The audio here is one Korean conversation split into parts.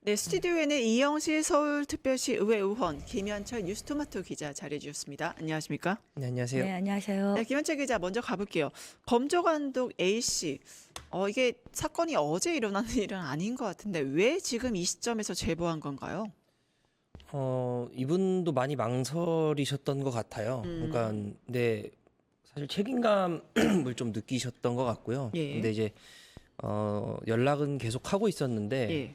네, 스튜디오에는 이영실 서울특별시 의회 의원, 김현철 뉴스토마토 기자 자리해 주셨습니다. 안녕하십니까? 네, 안녕하세요. 네, 안녕하세요. 네, 김현철 기자 먼저 가볼게요. 검조감독 A씨, 이게 사건이 어제 일어난 일은 아닌 것 같은데 왜 지금 이 시점에서 제보한 건가요? 이분도 많이 망설이셨던 것 같아요. 그러니까 네, 사실 책임감을 좀 느끼셨던 것 같고요. 예. 근데 이제 연락은 계속 하고 있었는데 예.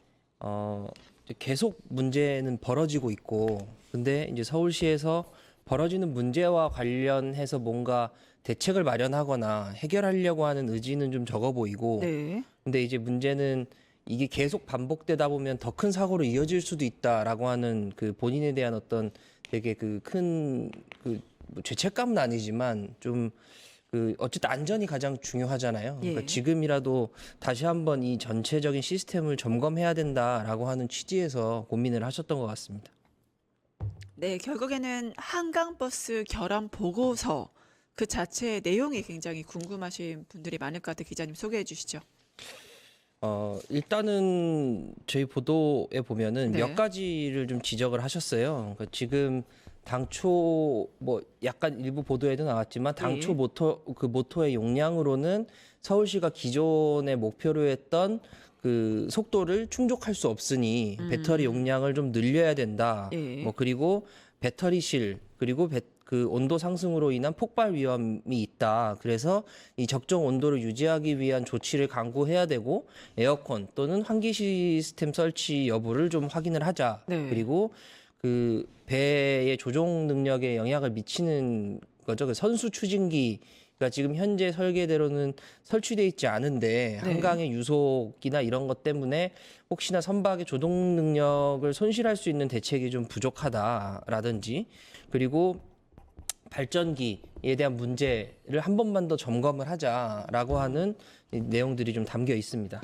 이제 계속 문제는 벌어지고 있고, 근데 이제 서울시에서 벌어지는 문제와 관련해서 뭔가 대책을 마련하거나 해결하려고 하는 의지는 좀 적어 보이고, 네. 근데 이제 문제는 이게 계속 반복되다 보면 더 큰 사고로 이어질 수도 있다라고 하는 그 본인에 대한 어떤 되게 그 큰 뭐 죄책감은 아니지만 좀 그 어쨌든 안전이 가장 중요하잖아요. 그러니까 예. 지금이라도 다시 한번 이 전체적인 시스템을 점검해야 된다라고 하는 취지에서 고민을 하셨던 것 같습니다. 네, 결국에는 한강버스 결함 보고서 그 자체의 내용이 굉장히 궁금하신 분들이 많을 것 같아요. 기자님 소개해 주시죠. 일단은 저희 보도에 보면은 네. 몇 가지를 좀 지적을 하셨어요. 그러니까 지금 당초 뭐 약간 일부 보도에도 나왔지만 당초 예. 모토의 용량으로는 서울시가 기존에 목표로 했던 그 속도를 충족할 수 없으니 배터리 용량을 좀 늘려야 된다. 예. 뭐 그리고 배터리실 그리고 그 온도 상승으로 인한 폭발 위험이 있다. 그래서 이 적정 온도를 유지하기 위한 조치를 강구해야 되고 에어컨 또는 환기 시스템 설치 여부를 좀 확인을 하자. 네. 그리고 그 배의 조종 능력에 영향을 미치는 거죠. 그 선수 추진기가 지금 현재 설계대로는 설치돼 있지 않은데 네. 한강의 유속이나 이런 것 때문에 혹시나 선박의 조종 능력을 손실할 수 있는 대책이 좀 부족하다라든지, 그리고 발전기에 대한 문제를 한 번만 더 점검을 하자라고 하는 내용들이 좀 담겨 있습니다.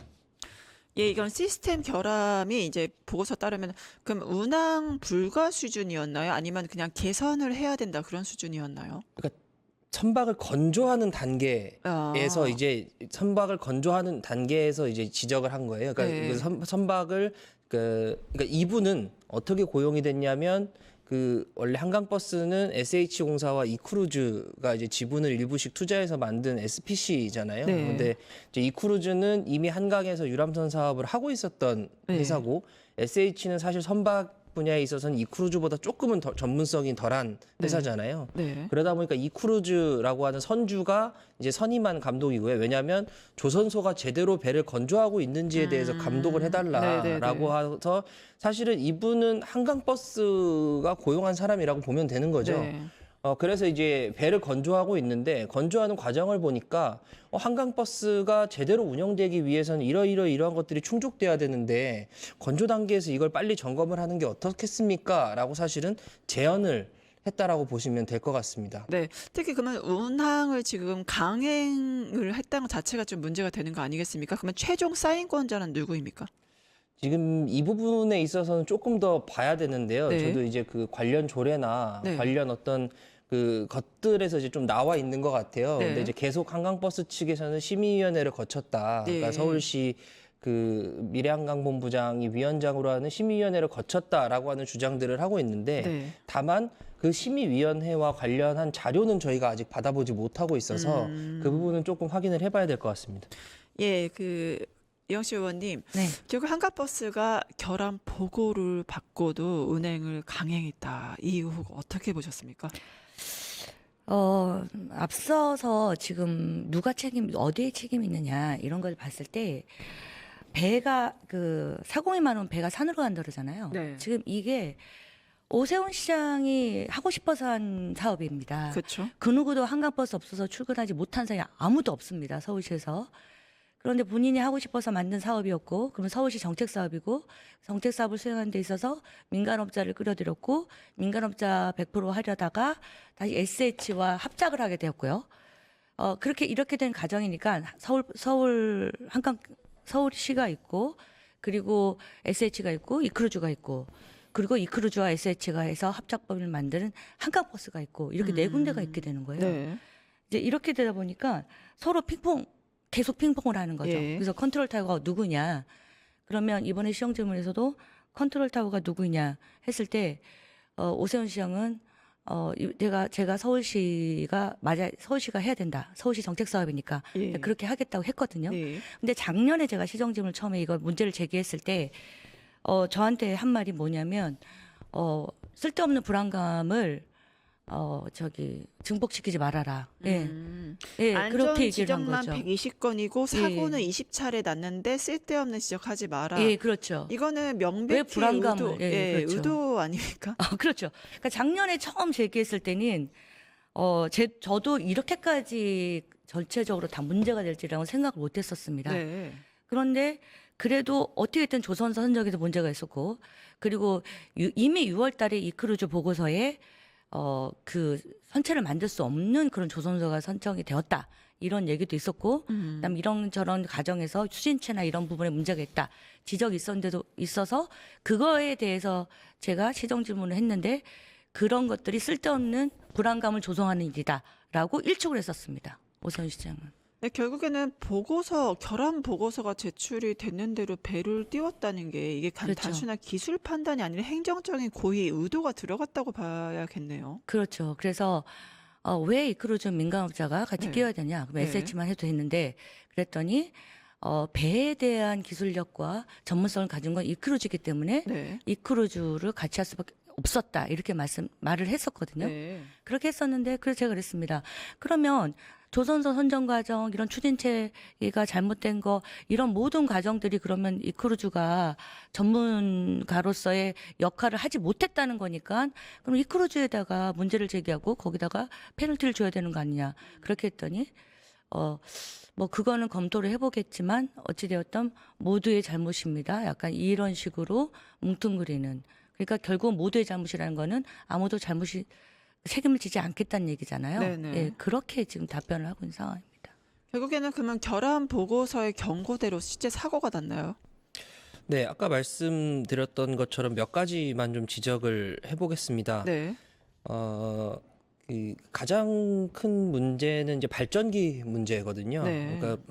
예, 이건 시스템 결함이 이제 보고서 따르면 그럼 운항 불가 수준이었나요? 아니면 그냥 개선을 해야 된다 그런 수준이었나요? 그러니까 선박을 건조하는 단계에서 아. 이제 선박을 건조하는 단계에서 이제 지적을 한 거예요. 그러니까 네. 이거 선박을 그러니까 이분은 어떻게 고용이 됐냐면 그 원래 한강버스는 SH공사와 이크루즈가 이제 지분을 일부씩 투자해서 만든 SPC잖아요. 네. 근데 이제 이크루즈는 이미 한강에서 유람선 사업을 하고 있었던 네. 회사고, SH는 사실 선박 분야에 있어서는 이크루즈보다 조금은 더 전문성이 덜한 회사잖아요. 네. 그러다 보니까 이크루즈라고 하는 선주가 이제 선임한 감독이고요. 왜냐하면 조선소가 제대로 배를 건조하고 있는지에 대해서 감독을 해달라라고 해서 사실은 이분은 한강버스가 고용한 사람이라고 보면 되는 거죠. 네. 그래서 이제 배를 건조하고 있는데 건조하는 과정을 보니까 한강버스가 제대로 운영되기 위해서는 이러한 것들이 충족돼야 되는데 건조 단계에서 이걸 빨리 점검을 하는 게 어떻겠습니까? 라고 사실은 제언을 했다라고 보시면 될 것 같습니다. 네. 특히 그러면 운항을 지금 강행을 했다는 것 자체가 좀 문제가 되는 거 아니겠습니까? 그러면 최종 사인권자는 누구입니까? 지금 이 부분에 있어서는 조금 더 봐야 되는데요. 네. 저도 이제 그 관련 조례나 네. 관련 어떤 그 것들에서 이제 좀 나와 있는 것 같아요. 네. 근데 이제 계속 한강버스 측에서는 심의위원회를 거쳤다. 그러니까 네. 서울시 그 미래한강본부장이 위원장으로 하는 심의위원회를 거쳤다라고 하는 주장들을 하고 있는데, 네. 다만 그 심의위원회와 관련한 자료는 저희가 아직 받아보지 못하고 있어서 그 부분은 조금 확인을 해봐야 될 것 같습니다. 예, 이영실 의원님, 네. 결국 한강버스가 결함 보고를 받고도 운행을 강행했다. 이 의혹 어떻게 보셨습니까? 앞서서 지금 어디에 책임이 있느냐, 이런 걸 봤을 때, 배가, 사공이 많으면 배가 산으로 간다 그러잖아요. 네. 지금 이게 오세훈 시장이 하고 싶어서 한 사업입니다. 그렇죠. 그 누구도 한강버스 없어서 출근하지 못한 사람이 아무도 없습니다, 서울시에서. 그런데 본인이 하고 싶어서 만든 사업이었고, 그러면 서울시 정책 사업이고, 정책 사업을 수행하는 데 있어서 민간업자를 끌어들였고, 민간업자 100% 하려다가 다시 SH와 합작을 하게 되었고요. 이렇게 된 과정이니까 서울시가 있고, 그리고 SH가 있고, 이크루즈가 있고, 그리고 이크루즈와 SH가 해서 합작법을 만드는 한강버스가 있고, 이렇게 네 군데가 있게 되는 거예요. 네. 이제 이렇게 되다 보니까 서로 계속 핑퐁을 하는 거죠. 예. 그래서 컨트롤 타워가 누구냐. 그러면 이번에 시정 질문에서도 컨트롤 타워가 누구냐 했을 때 오세훈 시장은 제가 서울시가 해야 된다. 서울시 정책 사업이니까 예. 그렇게 하겠다고 했거든요. 네. 근데 작년에 제가 시정 질문을 처음에 이거 문제를 제기했을 때 저한테 한 말이 뭐냐면 쓸데없는 불안감을 증폭시키지 말아라. 예. 예, 안전 그렇게 얘기를 한 지적만 거죠. 120건이고 사고는 20차례 났는데 쓸데없는 지적하지 마라. 예, 그렇죠. 이거는 왜 명백히 불안감을, 의도, 예, 그렇죠. 의도 아닙니까? 그렇죠. 그러니까 작년에 처음 제기했을 때는 저도 이렇게까지 전체적으로 다 문제가 될지라고 생각을 못 했었습니다. 네. 그런데 그래도 어떻게든 조선사 선정에도 문제가 있었고, 그리고 이미 6월 달에 이 크루즈 보고서에 그 선체를 만들 수 없는 그런 조선소가 선정이 되었다. 이런 얘기도 있었고, 그다음 이런저런 과정에서 추진체나 이런 부분에 문제가 있다. 지적이 있어서 그거에 대해서 제가 시정 질문을 했는데 그런 것들이 쓸데없는 불안감을 조성하는 일이다라고 일축을 했었습니다. 오세훈 시장은. 네, 결국에는 결함 보고서가 제출이 됐는 대로 배를 띄웠다는 게 이게 그렇죠. 단순한 기술 판단이 아니라 행정적인 고의 의도가 들어갔다고 봐야겠네요. 그렇죠. 그래서 왜 이 크루즈 민간업자가 같이 네. 끼워야 되냐? 그럼 네. SH만 해도 됐는데 그랬더니 배에 대한 기술력과 전문성을 가진 건 이 크루즈이기 때문에 네. 이 크루즈를 같이 할 수밖에 없었다. 이렇게 말을 했었거든요. 네. 그렇게 했었는데 그래서 제가 그랬습니다. 그러면 조선소 선정 과정 이런 추진체가 잘못된 거 이런 모든 과정들이 그러면 이 크루즈가 전문가로서의 역할을 하지 못했다는 거니까 그럼 이 크루즈에다가 문제를 제기하고 거기다가 페널티를 줘야 되는 거 아니냐. 그렇게 했더니 뭐 그거는 검토를 해보겠지만 어찌되었던 모두의 잘못입니다. 약간 이런 식으로 뭉뚱그리는. 그러니까 결국 모두의 잘못이라는 거는 아무도 책임을 지지 않겠다는 얘기잖아요. 네네. 예, 그렇게 지금 답변을 하고 있는 상황입니다. 결국에는 그러면 결함 보고서의 경고대로 실제 사고가 났나요? 네, 아까 말씀드렸던 것처럼 몇 가지만 좀 지적을 해보겠습니다. 네. 가장 큰 문제는 이제 발전기 문제거든요. 네. 그러니까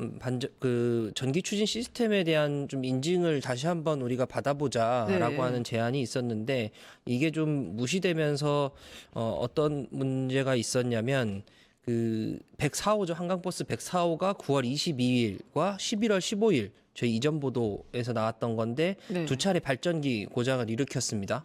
그 전기 추진 시스템에 대한 좀 인증을 다시 한번 우리가 받아보자라고 네. 하는 제안이 있었는데 이게 좀 무시되면서 어떤 문제가 있었냐면 그 104호죠. 한강버스 104호가 9월 22일과 11월 15일 저희 이전 보도에서 나왔던 건데 네. 두 차례 발전기 고장을 일으켰습니다.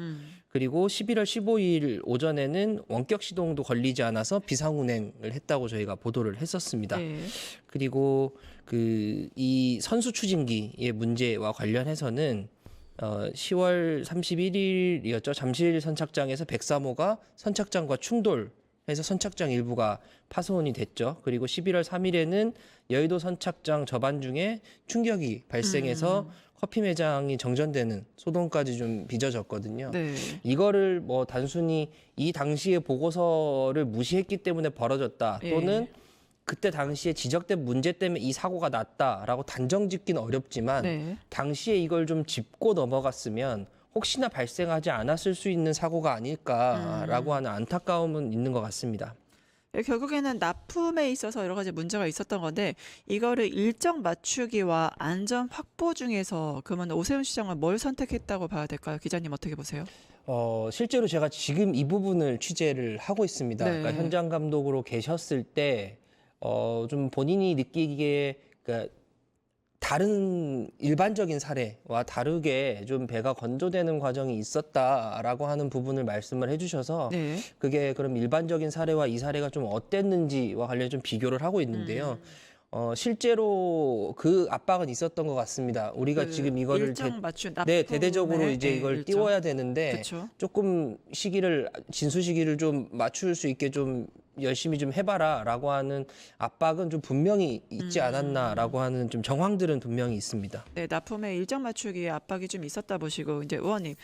그리고 11월 15일 오전에는 원격 시동도 걸리지 않아서 비상운행을 했다고 저희가 보도를 했었습니다. 네. 그리고 이 선수 추진기의 문제와 관련해서는 10월 31일이었죠. 잠실 선착장에서 103호가 선착장과 충돌해서 선착장 일부가 파손이 됐죠. 그리고 11월 3일에는 여의도 선착장 접안 중에 충격이 발생해서 커피 매장이 정전되는 소동까지 좀 빚어졌거든요. 네. 이거를 뭐 단순히 이 당시의 보고서를 무시했기 때문에 벌어졌다 또는 예. 그때 당시에 지적된 문제 때문에 이 사고가 났다라고 단정짓기는 어렵지만 네. 당시에 이걸 좀 짚고 넘어갔으면 혹시나 발생하지 않았을 수 있는 사고가 아닐까라고 하는 안타까움은 있는 것 같습니다. 결국에는 납품에 있어서 여러 가지 문제가 있었던 건데 이거를 일정 맞추기와 안전 확보 중에서 그러면 오세훈 시장은 뭘 선택했다고 봐야 될까요? 기자님 어떻게 보세요? 실제로 제가 지금 이 부분을 취재를 하고 있습니다. 네. 그러니까 현장 감독으로 계셨을 때 좀 본인이 느끼기에 그러니까 다른 일반적인 사례와 다르게 좀 배가 건조되는 과정이 있었다라고 하는 부분을 말씀을 해주셔서 네. 그게 그럼 일반적인 사례와 이 사례가 좀 어땠는지와 관련 좀 비교를 하고 있는데요. 실제로 그 압박은 있었던 것 같습니다. 우리가 지금 이거를 일정 맞춘 대대적으로 납품에, 이제 이걸 일정. 띄워야 되는데 그렇죠. 조금 진수 시기를 좀 맞출 수 있게 좀 열심히 좀 해봐라라고 하는 압박은 좀 분명히 있지 않았나라고 하는 좀 정황들은 분명히 있습니다. 네, 납품에 일정 맞추기에 압박이 좀 있었다 보시고 이제 의원님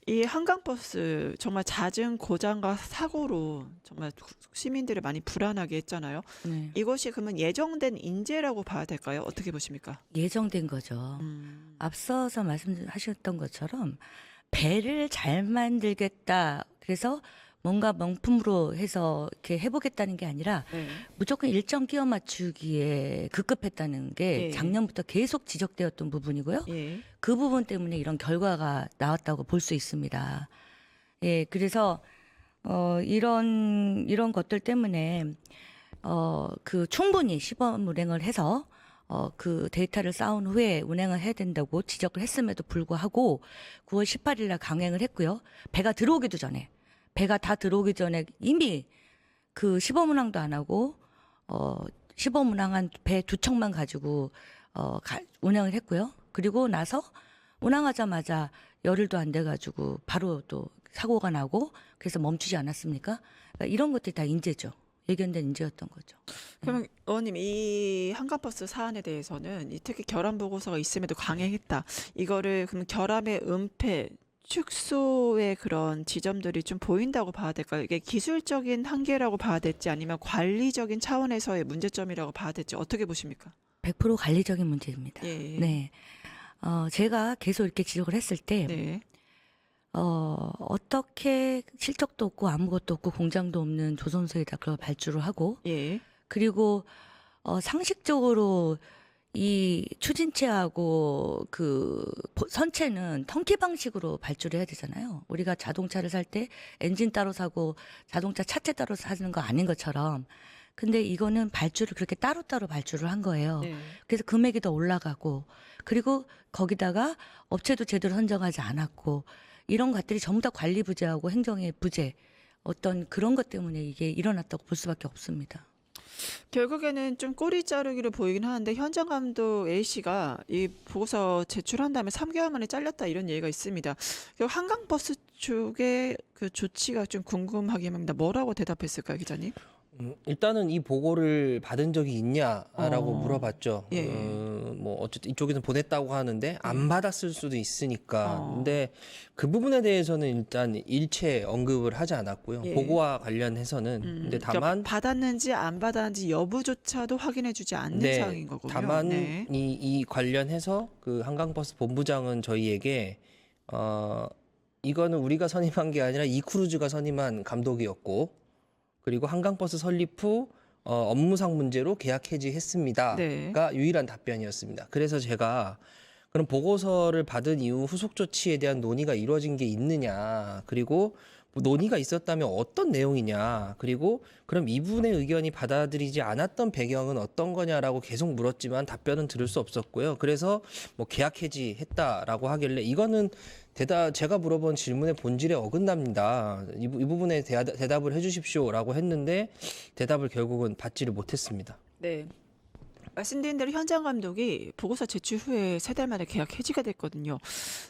이 한강버스 정말 잦은 고장과 사고로 정말 시민들을 많이 불안하게 했잖아요. 네. 이것이 그러면 예정된 인재라고 봐야 될까요? 어떻게 보십니까? 예정된 거죠. 앞서서 말씀하셨던 것처럼 배를 잘 만들겠다. 그래서 뭔가 명품으로 해서 이렇게 해보겠다는 게 아니라 네. 무조건 일정 끼워 맞추기에 급급했다는 게 예. 작년부터 계속 지적되었던 부분이고요. 예. 그 부분 때문에 이런 결과가 나왔다고 볼 수 있습니다. 예, 그래서 이런 것들 때문에 그 충분히 시범 운행을 해서 그 데이터를 쌓은 후에 운행을 해야 된다고 지적을 했음에도 불구하고 9월 18일 날 강행을 했고요. 배가 다 들어오기 전에 이미 그 시범 운항도 안 하고 시범 운항한 배 2척만 가지고 운행을 했고요. 그리고 나서 운항하자마자 열흘도 안 돼 가지고 바로 또 사고가 나고 그래서 멈추지 않았습니까? 그러니까 이런 것들이 다 인재죠. 예견된 인재였던 거죠. 그러면 의원님 이 한강버스 사안에 대해서는 특히 결함 보고서가 있음에도 강행했다. 이거를 그럼 결함의 은폐 축소의 그런 지점들이 좀 보인다고 봐야 될까요? 이게 기술적인 한계라고 봐야 될지 아니면 관리적인 차원에서의 문제점이라고 봐야 될지 어떻게 보십니까? 100% 관리적인 문제입니다. 예. 네. 제가 계속 이렇게 지적을 했을 때 네. 어떻게 실적도 없고 아무것도 없고 공장도 없는 조선소에다 그걸 발주를 하고 예. 그리고 상식적으로 이 추진체하고 그 선체는 턴키 방식으로 발주를 해야 되잖아요. 우리가 자동차를 살 때 엔진 따로 사고 자동차 차체 따로 사는 거 아닌 것처럼. 근데 이거는 발주를 그렇게 따로따로 발주를 한 거예요. 네. 그래서 금액이 더 올라가고 그리고 거기다가 업체도 제대로 선정하지 않았고 이런 것들이 전부 다 관리 부재하고 행정의 부재 어떤 그런 것 때문에 이게 일어났다고 볼 수밖에 없습니다. 결국에는 좀 꼬리 자르기로 보이긴 하는데 현장 감독 A씨가 이 보고서 제출한 다음에 3개월 만에 잘렸다 이런 얘기가 있습니다. 한강버스 쪽의 그 조치가 좀 궁금하긴 합니다. 뭐라고 대답했을까요, 기자님? 일단은 이 보고를 받은 적이 있냐라고 물어봤죠. 예. 뭐 어쨌든 이쪽에서 보냈다고 하는데 안 받았을 수도 있으니까. 근데 그 부분에 대해서는 일단 일체 언급을 하지 않았고요. 예. 보고와 관련해서는. 근데 그러니까 다만 받았는지 안 받았는지 여부조차도 확인해주지 않는 네, 상황인 거군요. 다만 네. 이 관련해서 그 한강버스 본부장은 저희에게 이거는 우리가 선임한 게 아니라 이크루즈가 선임한 감독이었고 그리고 한강버스 설립 후 업무상 문제로 계약 해지했습니다가 네. 유일한 답변이었습니다. 그래서 제가 그럼 보고서를 받은 이후 후속 조치에 대한 논의가 이루어진 게 있느냐, 그리고 뭐 논의가 있었다면 어떤 내용이냐, 그리고 그럼 이분의 의견이 받아들이지 않았던 배경은 어떤 거냐라고 계속 물었지만 답변은 들을 수 없었고요. 그래서 뭐 계약 해지했다라고 하길래 이거는 제가 물어본 질문의 본질에 어긋납니다. 이 부분에 대답을 해주십시오라고 했는데 대답을 결국은 받지를 못했습니다. 네. 말씀드린 대로 현장 감독이 보고서 제출 후에 3달 만에 계약 해지가 됐거든요.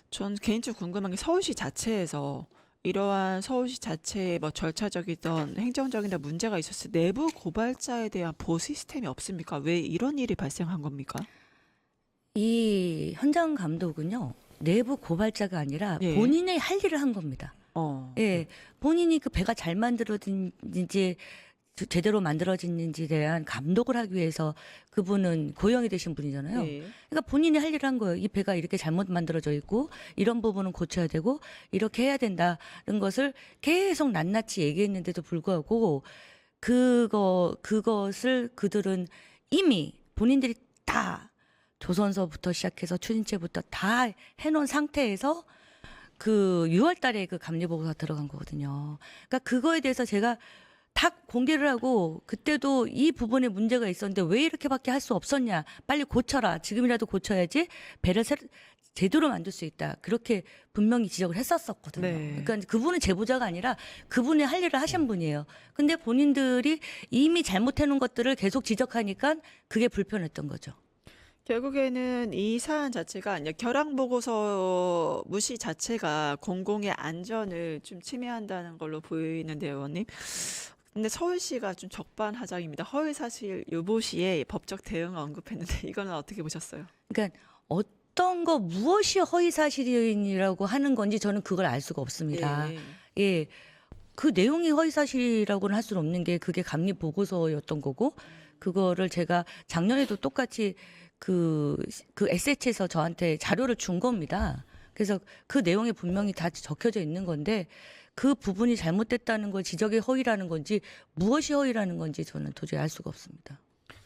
전 개인적으로 궁금한 게 서울시 자체에서 이러한 서울시 자체의 뭐 절차적이든 행정적인 문제가 있었을 때 내부 고발자에 대한 보호 시스템이 없습니까? 왜 이런 일이 발생한 겁니까? 이 현장 감독은요. 내부 고발자가 아니라 예. 본인의 할 일을 한 겁니다. 예, 본인이 그 배가 잘 만들어진지 제대로 만들어졌는지에 대한 감독을 하기 위해서 그분은 고용이 되신 분이잖아요. 네. 그러니까 본인이 할 일을 한 거예요. 이 배가 이렇게 잘못 만들어져 있고 이런 부분은 고쳐야 되고 이렇게 해야 된다는 것을 계속 낱낱이 얘기했는데도 불구하고 그것을 그들은 이미 본인들이 다 조선소부터 시작해서 추진체부터 다 해놓은 상태에서 그 6월 달에 그 감리 보고서 들어간 거거든요. 그러니까 그거에 대해서 제가 다 공개를 하고 그때도 이 부분에 문제가 있었는데 왜 이렇게밖에 할 수 없었냐. 빨리 고쳐라. 지금이라도 고쳐야지 배를 제대로 만들 수 있다. 그렇게 분명히 지적을 했었거든요. 네. 그러니까 그분은 제보자가 아니라 그분의 할 일을 하신 분이에요. 근데 본인들이 이미 잘못해놓은 것들을 계속 지적하니까 그게 불편했던 거죠. 결국에는 이 사안 자체가 결항 보고서 무시 자체가 공공의 안전을 좀 침해한다는 걸로 보이는데요, 의원님. 근데 서울시가 좀 적반하장입니다. 허위사실 유보 시에 법적 대응을 언급했는데 이거는 어떻게 보셨어요? 그러니까 어떤 거 무엇이 허위사실이라고 하는 건지 저는 그걸 알 수가 없습니다. 예. 예. 그 내용이 허위사실이라고는 할 수는 없는 게 그게 감리 보고서였던 거고 그거를 제가 작년에도 똑같이 그 SH에서 저한테 자료를 준 겁니다. 그래서 그 내용에 분명히 다 적혀져 있는 건데 그 부분이 잘못됐다는 걸 지적이 허위라는 건지 무엇이 허위라는 건지 저는 도저히 알 수가 없습니다.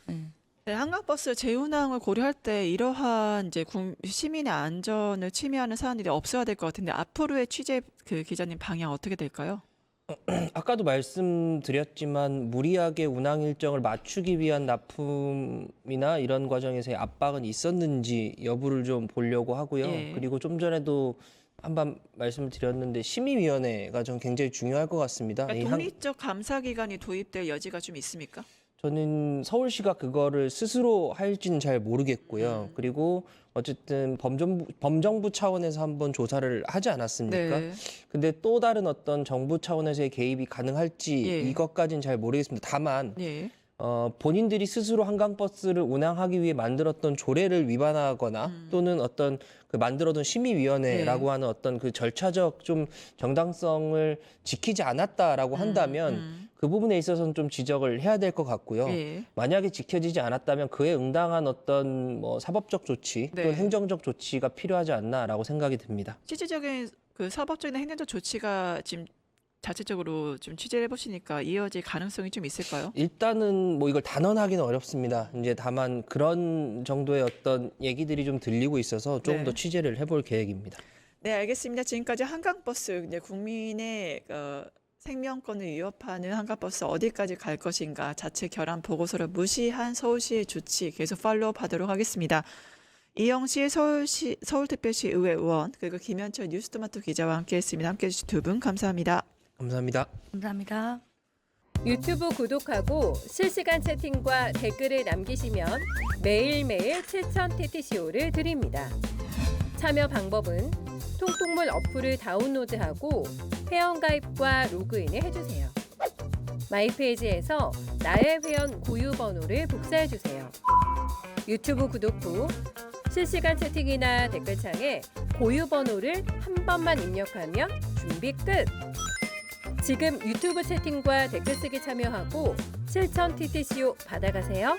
네. 네, 한강버스 재운항을 고려할 때 이러한 이제 시민의 안전을 침해하는 사안들이 없어야 될 것 같은데 앞으로의 취재 그 기자님 방향 어떻게 될까요? 아까도 말씀드렸지만 무리하게 운항 일정을 맞추기 위한 납품이나 이런 과정에서의 압박은 있었는지 여부를 좀 보려고 하고요. 예. 그리고 좀 전에도 한번 말씀을 드렸는데 심의위원회가 좀 굉장히 중요할 것 같습니다. 그러니까 이 한- 독립적 감사기관이 도입될 여지가 좀 있습니까? 저는 서울시가 그거를 스스로 할지는 잘 모르겠고요. 그리고 어쨌든 범정부 차원에서 한번 조사를 하지 않았습니까? 네. 근데 또 다른 어떤 정부 차원에서의 개입이 가능할지 예. 이것까지는 잘 모르겠습니다. 다만 예. 본인들이 스스로 한강버스를 운항하기 위해 만들었던 조례를 위반하거나 또는 어떤 그 만들어둔 심의위원회라고 네. 하는 어떤 그 절차적 좀 정당성을 지키지 않았다라고 한다면 그 부분에 있어서는 좀 지적을 해야 될 것 같고요. 예. 만약에 지켜지지 않았다면 그에 응당한 어떤 뭐 사법적 조치 네. 또는 행정적 조치가 필요하지 않나라고 생각이 듭니다. 실질적인 그 사법적인 행정적 조치가 지금 자체적으로 좀 취재를 해보시니까 이어질 가능성이 좀 있을까요? 일단은 뭐 이걸 단언하기는 어렵습니다. 이제 다만 그런 정도의 어떤 얘기들이 좀 들리고 있어서 조금 네. 더 취재를 해볼 계획입니다. 네, 알겠습니다. 지금까지 한강버스 이제 국민의 생명권을 위협하는 한강버스 어디까지 갈 것인가 자체 결함 보고서를 무시한 서울시의 조치 계속 팔로우하도록 하겠습니다. 이영실 서울특별시 의회 의원 그리고 김현철 뉴스토마토 기자와 함께했습니다. 함께해 주신 두 분 감사합니다. 감사합니다. 감사합니다. 유튜브 구독하고 실시간 채팅과 댓글을 남기시면 매일매일 7,000TTCO를 드립니다. 참여 방법은 통통물 어플을 다운로드하고 회원가입과 로그인을 해주세요. 마이페이지에서 나의 회원 고유 번호를 복사해주세요. 유튜브 구독 후 실시간 채팅이나 댓글창에 고유 번호를 한 번만 입력하면 준비 끝! 지금 유튜브 채팅과 댓글 쓰기 참여하고 7,000TTCO 받아가세요.